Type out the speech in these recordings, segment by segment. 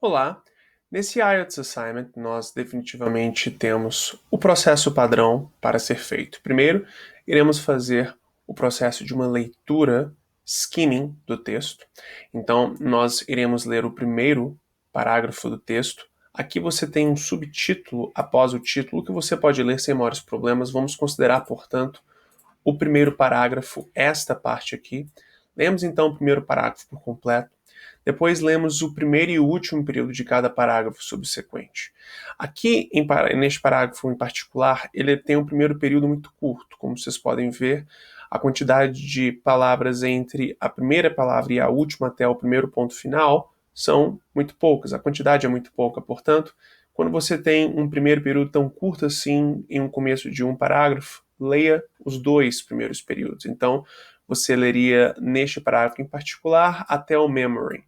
Olá! Nesse IELTS Assignment, nós definitivamente temos o processo padrão para ser feito. Primeiro, iremos fazer o processo de uma leitura skimming do texto. Então, nós iremos ler o primeiro parágrafo do texto. Aqui você tem um subtítulo após o título que você pode ler sem maiores problemas. Vamos considerar, portanto, o primeiro parágrafo, esta parte aqui. Lemos então o primeiro parágrafo por completo. Depois lemos o primeiro e o último período de cada parágrafo subsequente. Aqui, neste parágrafo em particular, ele tem um primeiro período muito curto. Como vocês podem ver, a quantidade de palavras entre a primeira palavra e a última até o primeiro ponto final são muito poucas. A quantidade é muito pouca, portanto, quando você tem um primeiro período tão curto assim em um começo de um parágrafo, leia os dois primeiros períodos. Então, você leria neste parágrafo em particular até o memory,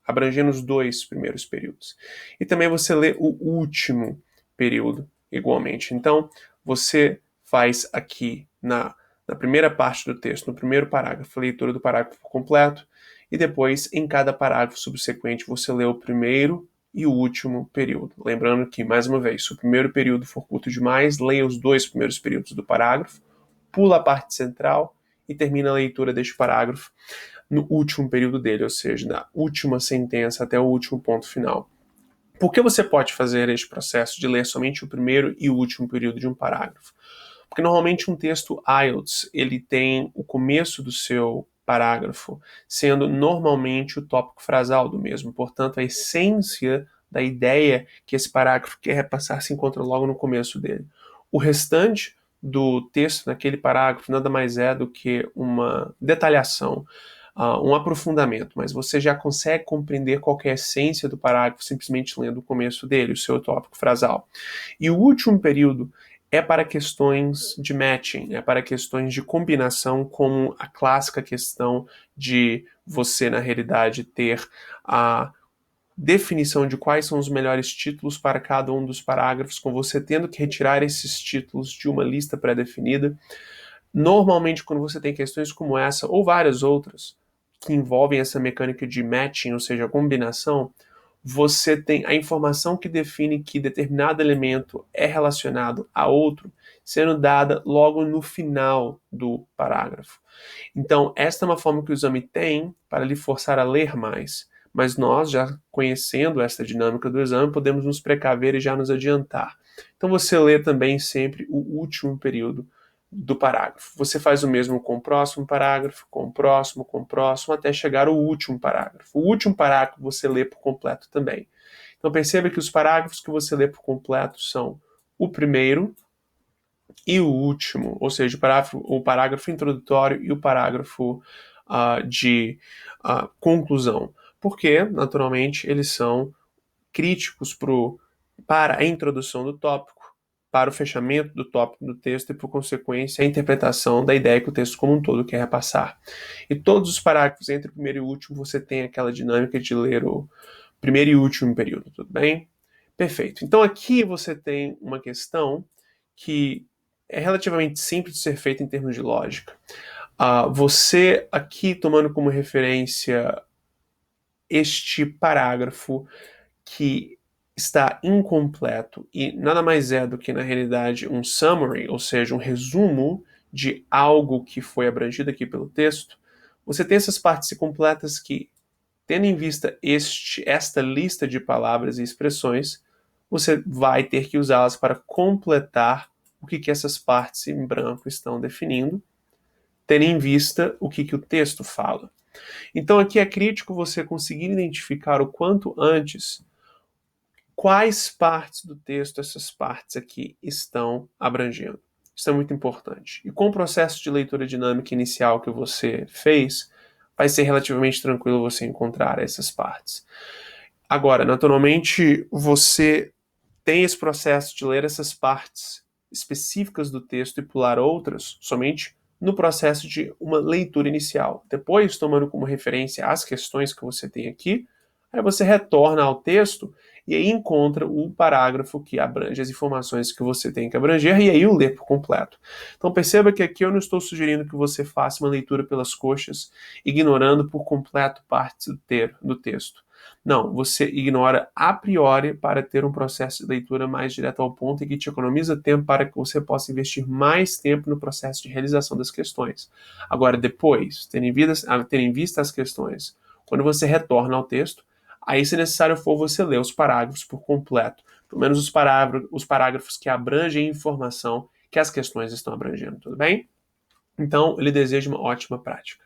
abrangendo os dois primeiros períodos. E também você lê o último período igualmente. Então, você faz aqui na primeira parte do texto, no primeiro parágrafo, a leitura do parágrafo completo, e depois, em cada parágrafo subsequente, você lê o primeiro e o último período. Lembrando que, mais uma vez, se o primeiro período for curto demais, leia os dois primeiros períodos do parágrafo, pula a parte central e termina a leitura deste parágrafo no último período dele, ou seja, da última sentença até o último ponto final. Por que você pode fazer este processo de ler somente o primeiro e o último período de um parágrafo? Porque normalmente um texto IELTS, ele tem o começo do seu parágrafo sendo normalmente o tópico frasal do mesmo. Portanto, a essência da ideia que esse parágrafo quer repassar se encontra logo no começo dele. O restante do texto naquele parágrafo nada mais é do que uma detalhação, um aprofundamento, mas você já consegue compreender qual é a essência do parágrafo simplesmente lendo o começo dele, o seu tópico frasal. E o último período é para questões de matching, é para questões de combinação, como a clássica questão de você, na realidade, ter a definição de quais são os melhores títulos para cada um dos parágrafos, com você tendo que retirar esses títulos de uma lista pré-definida. Normalmente, quando você tem questões como essa, ou várias outras, que envolvem essa mecânica de matching, ou seja, combinação, você tem a informação que define que determinado elemento é relacionado a outro, sendo dada logo no final do parágrafo. Então, esta é uma forma que o exame tem para lhe forçar a ler mais. Mas nós, já conhecendo essa dinâmica do exame, podemos nos precaver e já nos adiantar. Então, você lê também sempre o último período do parágrafo. Você faz o mesmo com o próximo parágrafo, com o próximo, até chegar ao último parágrafo. O último parágrafo você lê por completo também. Então perceba que os parágrafos que você lê por completo são o primeiro e o último, ou seja, o parágrafo introdutório e o parágrafo de conclusão. Porque, naturalmente, eles são críticos para a introdução do tópico, para o fechamento do tópico do texto e, por consequência, a interpretação da ideia que o texto como um todo quer repassar. E todos os parágrafos entre o primeiro e o último, você tem aquela dinâmica de ler o primeiro e último período, tudo bem? Perfeito. Então aqui você tem uma questão que é relativamente simples de ser feita em termos de lógica. Você aqui, tomando como referência este parágrafo que está incompleto e nada mais é do que, na realidade, um summary, ou seja, um resumo de algo que foi abrangido aqui pelo texto, você tem essas partes incompletas que, tendo em vista esta lista de palavras e expressões, você vai ter que usá-las para completar o que essas partes em branco estão definindo, tendo em vista o que o texto fala. Então aqui é crítico você conseguir identificar o quanto antes quais partes do texto essas partes aqui estão abrangendo. Isso é muito importante. E com o processo de leitura dinâmica inicial que você fez, vai ser relativamente tranquilo você encontrar essas partes. Agora, naturalmente, você tem esse processo de ler essas partes específicas do texto e pular outras somente no processo de uma leitura inicial. Depois, tomando como referência as questões que você tem aqui, aí você retorna ao texto e aí encontra o parágrafo que abrange as informações que você tem que abranger e aí o lê por completo. Então perceba que aqui eu não estou sugerindo que você faça uma leitura pelas coxas, ignorando por completo partes do texto. Não, você ignora a priori para ter um processo de leitura mais direto ao ponto e que te economiza tempo para que você possa investir mais tempo no processo de realização das questões. Agora, depois, tendo em vista as questões, quando você retorna ao texto, aí, se necessário for, você lê os parágrafos por completo, pelo menos os parágrafos que abrangem a informação que as questões estão abrangendo, tudo bem? Então, ele deseja uma ótima prática.